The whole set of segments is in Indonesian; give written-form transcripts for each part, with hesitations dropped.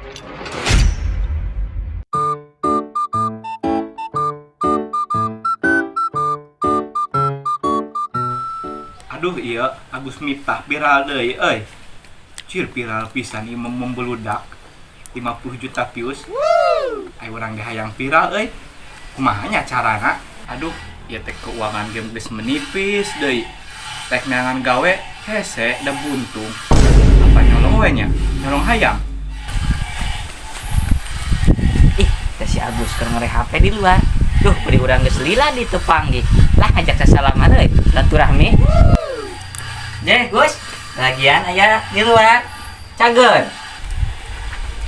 Aduh iya, Agus Miftah viral deui euy. Cir viral pisan ieu membeludak 50 juta views. Ai urang ge hayang viral euy. Kumaha nya carana? Aduh, ieu teh keuangan game geus menipis deui. Teh neangan gawe hese da buntung. Apa nyolong we nya? Nyolong hayam. Ih, teh si Agus keur ngore HP di luar. Duh, beri urang geus lila di tepang ge. Lah ngajak sasalaman euy, silaturahmi. Gus, lagian aya di luar. Cager.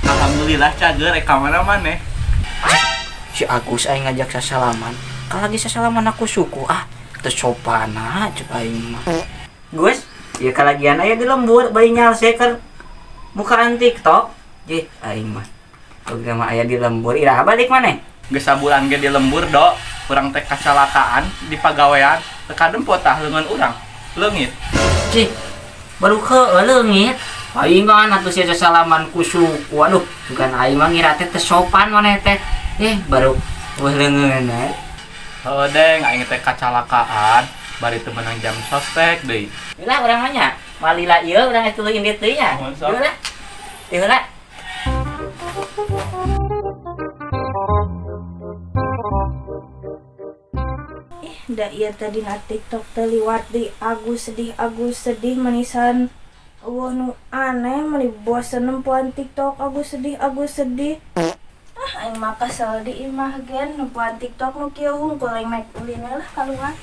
Alhamdulillah cager ka mana-mana. Si Agus aing ngajak sasalaman. Kalau lagi sasalaman aku suku teu sopana cek aing mah. Gus, ieu kalagian aya di lembur bayi nyalse keur bukaan TikTok. Jih, aing mah. Program aya di lembur, iraha balik maneh? Geus sabulan ge di lembur, Dok. Urang teh kacelakaan di pagawean, teu kadempot tah leungeun urang. Leungit. Cih, baru leungit. Aing kan atuh sia sasalaman ku suku. Waduh, bukan aing mah ngira teh sopan maneh teh. Baru leungeun we. Heuh deng, aing teh kacelakaan, bari teu meunang jam sospek deui. Ulah urang mah nya, walila ieu urang atuh leungit deui nya. Ulah. Ulah. Da iya tadi na TikTok terliwat di Agus sedih manisan nu aneh meni bosen nempuan TikTok Agus sedih aing mah kesel di imah gen nempuan TikTok nu kieu hungkul aing make ulin lah kaluar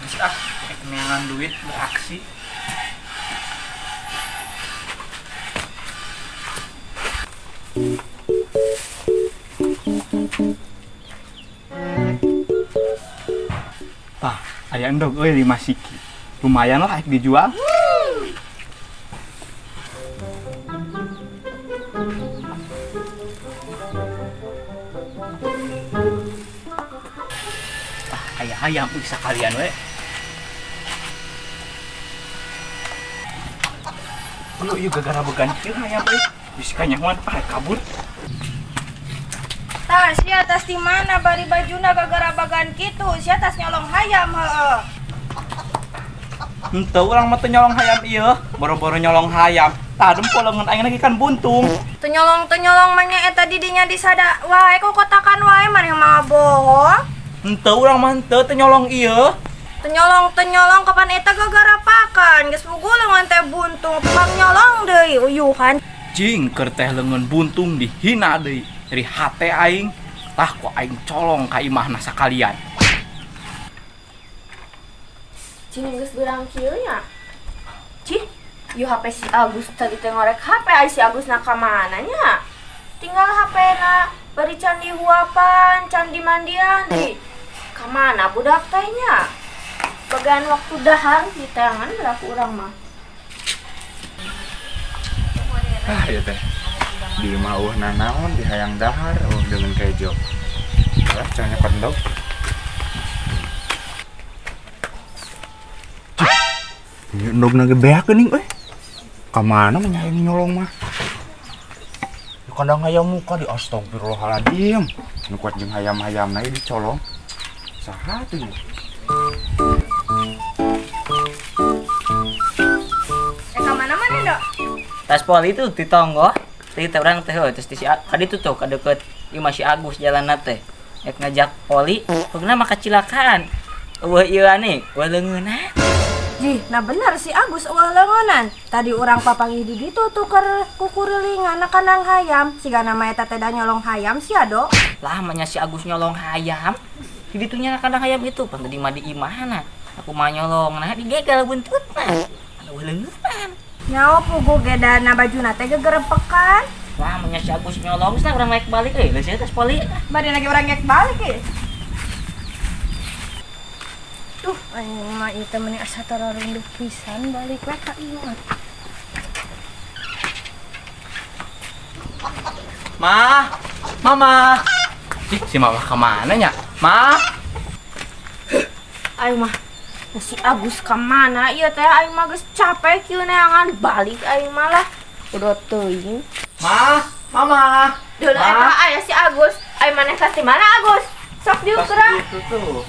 Geus neangan duit beraksi. Tah, aya endog euy 5 siki. Lumayan lah dijual. Aya hayam bisa kalian we. Yuk gara-gara began kieu hayam euy. Bisa kanyahoan kabur. tas sia tas di mana bari bajuna gara-gara bagan kitu sia tas nyolong hayam heueuh. Henteu urang mah teu nyolong hayam ieu, boro-boro nyolong hayam. Tah dempol leungeun aing lagi kan buntung. Teu nyolong mah nya eta didinya disada wae kok kotakan wae maneh mah bohong. Henteu urang mah henteu teu nyolong ieu. Teu nyolong kapan eta gara-gara pakan geus pugu leungeun teh buntung tukang nyolong deui uyuhan. Jing keur teh leungeun buntung dihina deui. Dari hate aing, tah kok aing colong ka imahna sakalian. Cing geus durang kieu nya. Cih, ieu HP si Agus tadi teh ngorek HP ai si Agus na ka mana nya? Tinggal HP-na bari can dihuapan, can dimandian di. Ka mana budak teh nya? Bagan waktu dahar di tangan beraku urang mah. Ieu teh di mauh nanaon di hayang dahar dengan kejo. Lah cenah pendok. Ieu endog na gebeak geuning euy. Ka mana mah nyaing nyolong mah? Di kandang hayam muka di astagfirullahaladzim. Nu kuat jeung hayam-hayamna ieu dicolong. Saha tuh? Ka mana-mana, Dok? Tas poli itu di tonggo. Teh urang teh terus di kadi tuh ka deukeut imah si Agus jalanna teh. Ek ngajak poli, pokona mah kecelakaan. Eueuh ieu ane, leungeunna. Jih, nah bener si Agus eueuh leungeunnan. Tadi urang papangi di ditu tuker kukurilingan na kandang hayam. Sigana mah eta teh da nyolong hayam sia, Dok. Lah manya si Agus nyolong hayam. Di ditunya kandang hayam itu pan tadi mah di imahna. Aku mah nyolong nah digegal buntutna. Anu leungeunnan. Nyawa pugu gedana bajuna teh gegerepekan. Lah manya si Agus nyolong geus urang naik balik euy. Geus tas poli. Bari lagi orang ngek balik ya. Duh, aing mah ieu teh meni asa tararunduk pisan balik we ka ieu. Mama. Ih, si mama ka mana nya? Ma. Aing mah si Agus ka mana ieu teh aing mah geus capek kieu neangan balik aing mah lah. Udah teuing. Mama. Dulu eta aya si Agus. Aya maneh ka di mana Agus? Sok diukurang. Itu tuh.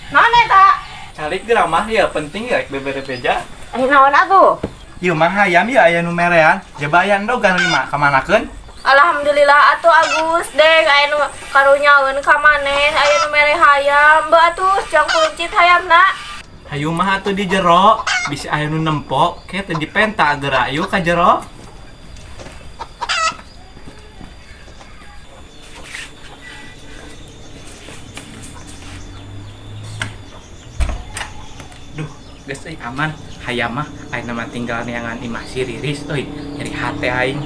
Naon eta? Calik geura mah ya penting ya bebere beja. Aya naon atuh? Ieu mah hayam ya aya nu merean. Jebayan dogan 5 kamanakeun? Alhamdulillah atuh Agus deng aya nu karunyaeun ka maneh aya nu mere hayam. Beu atuh jang kuncit hayamna. Hayu mah atuh di jero, bisa aya nu nempok, ke teu dipenta geura ayo ka jero. Duh, geus euy aman. Hayam mah ayeuna mah tinggal neangan imah si Riris euy, nyeri hate aing.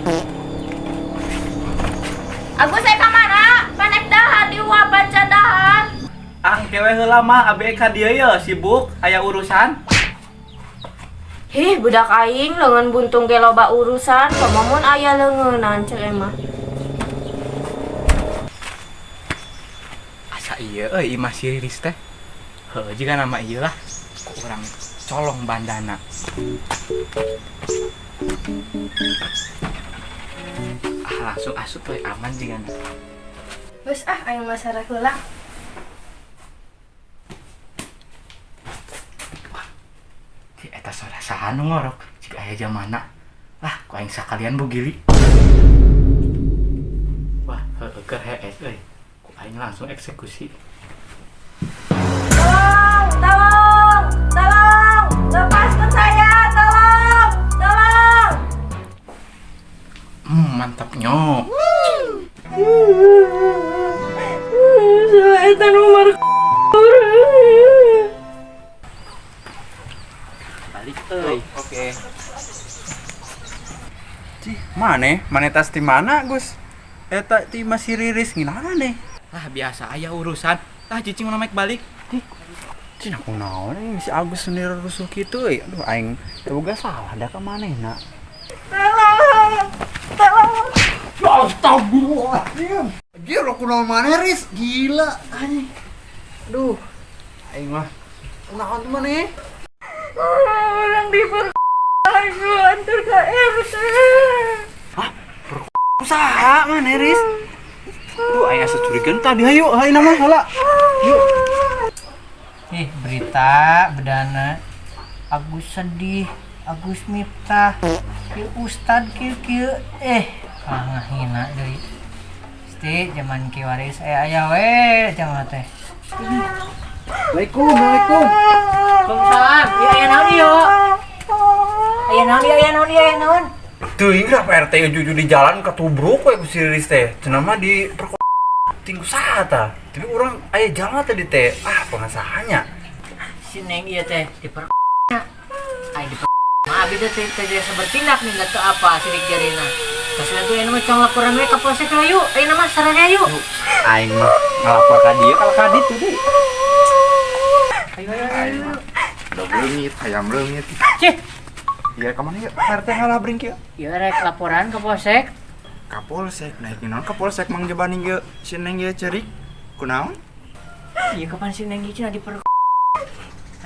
Agus saya ka mana? Panek dahar di baca dahar. Kewe heula mah abe ka dieu ye sibuk aya urusan. Hih, budak aing leungeun buntung ge loba urusan, komamun aya leungeunan ceuk emah. Asa ieu euy imah si Riris teh. Heuh jiga nama ieu lah. Ku urang colong bandana. Langsung asup we aman jiga. Geus aing mah sareng heula. Eta saha nu ngorok jika aya jamana. Lah, ku aing sakalian bugili. Wah, heueuh keur hees euy. Ku aing langsung eksekusi. Tolong, lepaskan saya, tolong. Mantap nyo. Eta nomor Balik euy. Oke. Cih, mana tas di mana, Gus? Eta ti masih Riris nginaran nih. Lah biasa aya urusan. Tah cicing namek balik. Cina aku naon nih si Agus sendiri rusuh gitu euy. Aduh aing teu boga salah da ka manehna. Tolong. Astagfirullahaladzim. Dia lo kenal mana Riz? Gila anjing. Aduh. Aing mah. Naon tuh maneh? Orang aku antar ke RT. Hah? Usaha mana Riz? Aduh aing asa curigaan tadi hayu ayeuna mah heula. Yuk. Berita bedana Agus sedih, Agus Miftah, ki Ustad kieu ngahina deui. Pasti zaman ki waris aya we jangan teh. Waalaikumsalam. Waalaikumsalam. Ya aya naon ieu? Aya naon? Teuing lah Pak RT juju di jalan ketubruk we ku si Riris teh. Cenah mah di tinggu saha tah. Tapi urang aya jalma tadi teh. Pengasahannya. Si Neng ieu teh dipernya. Ai mah abi teh bertindak nih enggak teu apa sidik jarina. Terus lagi anu mah cong laporan we ka polsek ayu. Ayeuna mah sareng ayu. Aing mah ngalapor ka dieu kalau ka ditu deui. Ayo. Dog leungit, hayam leungit. Cih, Iya ka mana yeuh? RT ngalabring kieu. ieu rek laporan ke polsek. Ka polsek, naik naon ka polsek Mang Jebani ge si Neng ge cerik. Kunaon? Ieu kapan si Neng cenah diper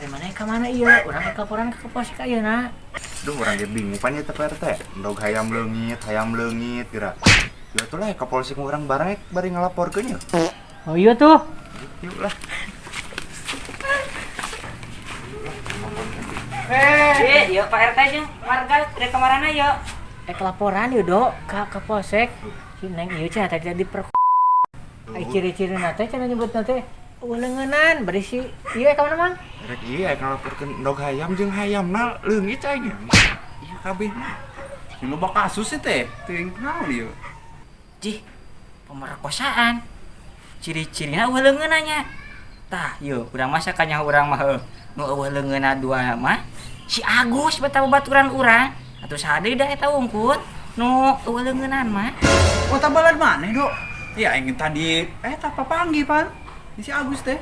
Ari mana ka mana ieu? Urang rek laporan ke polsek ayeuna. Duh urang ge bingung pan ieu teh RT. Dog hayam leungit geura. Ya tuh lah ka polsek urang bareng bari ngalaporkeun yeuh. Oh iya tuh. Yuk lah. Iya Pak RT jeung warga rek kamarana ieu. Rek laporan ieu do ka polsek. Si Neng ieu cenah tadi diper ai ciri-cirina teh cenah nyebutna teh uleungeunnan bari si ieu ka mana Mang? Rek ieu ngalaporkeun dog hayam jeung hayamna leungit aing. Iya kabeh mah. Ini loba kasus teh. Teuing naon ieu? Jih, pemerkosaan. Ciri-cirina eueuh leungeunannya. Tah, yeuh urang mah sakanya urang mah heuh. Nu eueuh leungeunna dua mah si Agus beta babaturan urang. Atuh saha deui da eta wungkut nu eueuh leungeunnan mah. Oh tabalan mana Dok? Ya ingin tadi eta papanggih pan. Si Agus teh.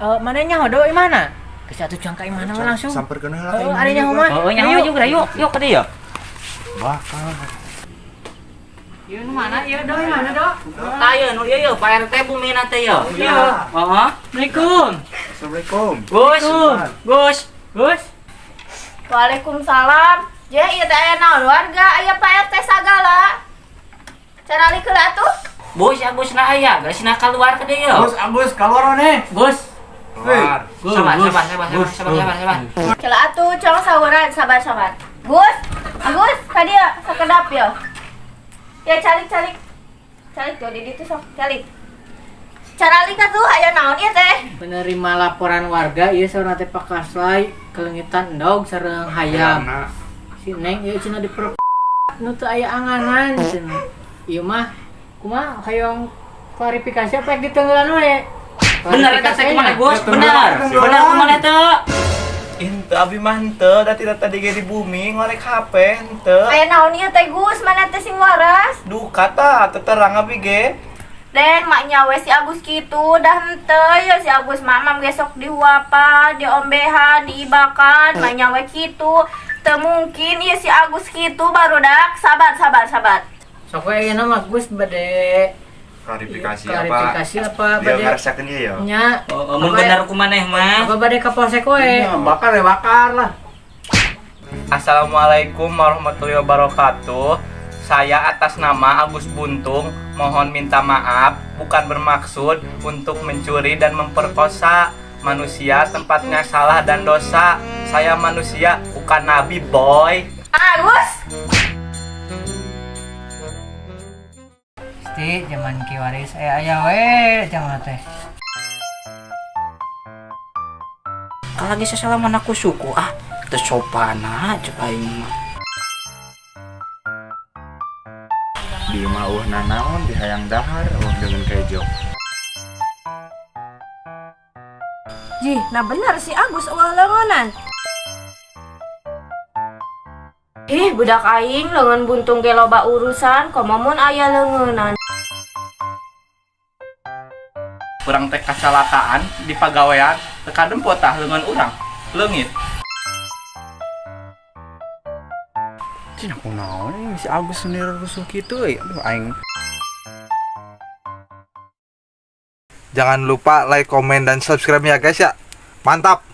Mana nyaho do di mana? Geus atuh cangka di mana langsung. Samperkeun heula ka Oh, imah. ari nyaho mah. Oh, nyaho juga yuk ka dieu. Bakal. Ieu nu mana? Ieu do di mana do? Tah ieu nu ieu Pak RT bumina teh ieu. Iya. Heeh. Assalamualaikum. Assalamualaikum. Gus. Waalaikumsalam. Je, ieu teh aya naon warga, aya Pak RT sagala. Cara li keula atuh. Bos Agus na aya, geus na keluar ke dieu. Agus, keluar nih. Bos. Keluar. Sabar. Cela atuh, cong sahuran, sabar. Gus, Agus, ka dieu sakedap ya. Ya calik. Calik tuh di ditu sok, calik. Cara li tuh aya naon ieu teh? Menerima laporan warga, ieu saurna teh pakaslay kelengitan endog sareng hayam. Si Neng ieu cenah diper nu teu aya anganan cenah. Ieu mah kumaha hayang klarifikasi apa yang ditenggelan we? Bener eta teh kumaha Bos? Bener kumaha eta? Henteu abi mah henteu, da tidak tadi ge di bumi ngorek HP henteu. Aya naon ieu teh Gus, mana teh sing waras? Duka tah, teu terang abi ge. Den maknya we si Agus kitu dah henteu ya si Agus mamam besok dihuapan, diombehan, diibakan, maknya we kitu. Teu mungkin ieu si Agus kitu barudak. Sabar. Sok we ayeuna mah Gus bade Klarifikasi apa Dia bade ngarasakeun ieu ya. nya. Mun bener kumaneh mah. Apa bade ka polsek we? Bakar lah. Assalamualaikum warahmatullahi wabarakatuh. Saya atas nama Agus Buntung mohon minta maaf, bukan bermaksud untuk mencuri dan memperkosa. Manusia tempatnya salah dan dosa. Saya manusia, bukan nabi, boy. Agus, Ti zaman kiwaris aya we jangan teh. Kalau lagi sesalaman aku suku teu sopan cek aing mah. Di mah naon di hayang dahar dengan kejo. Ji, nah benar si Agus eueuh leungeunan. Budak aing leungeun buntung ge loba urusan, komomun aya leungeunan. Urang teh kecelakaan di pagawean, teu kadempot tah leungeun urang. Leungit. Cina kunaon ini si Agus sendiri rusuh kitu euy. Aduh aing. Jangan lupa like, komen, dan subscribe ya guys ya. Mantap.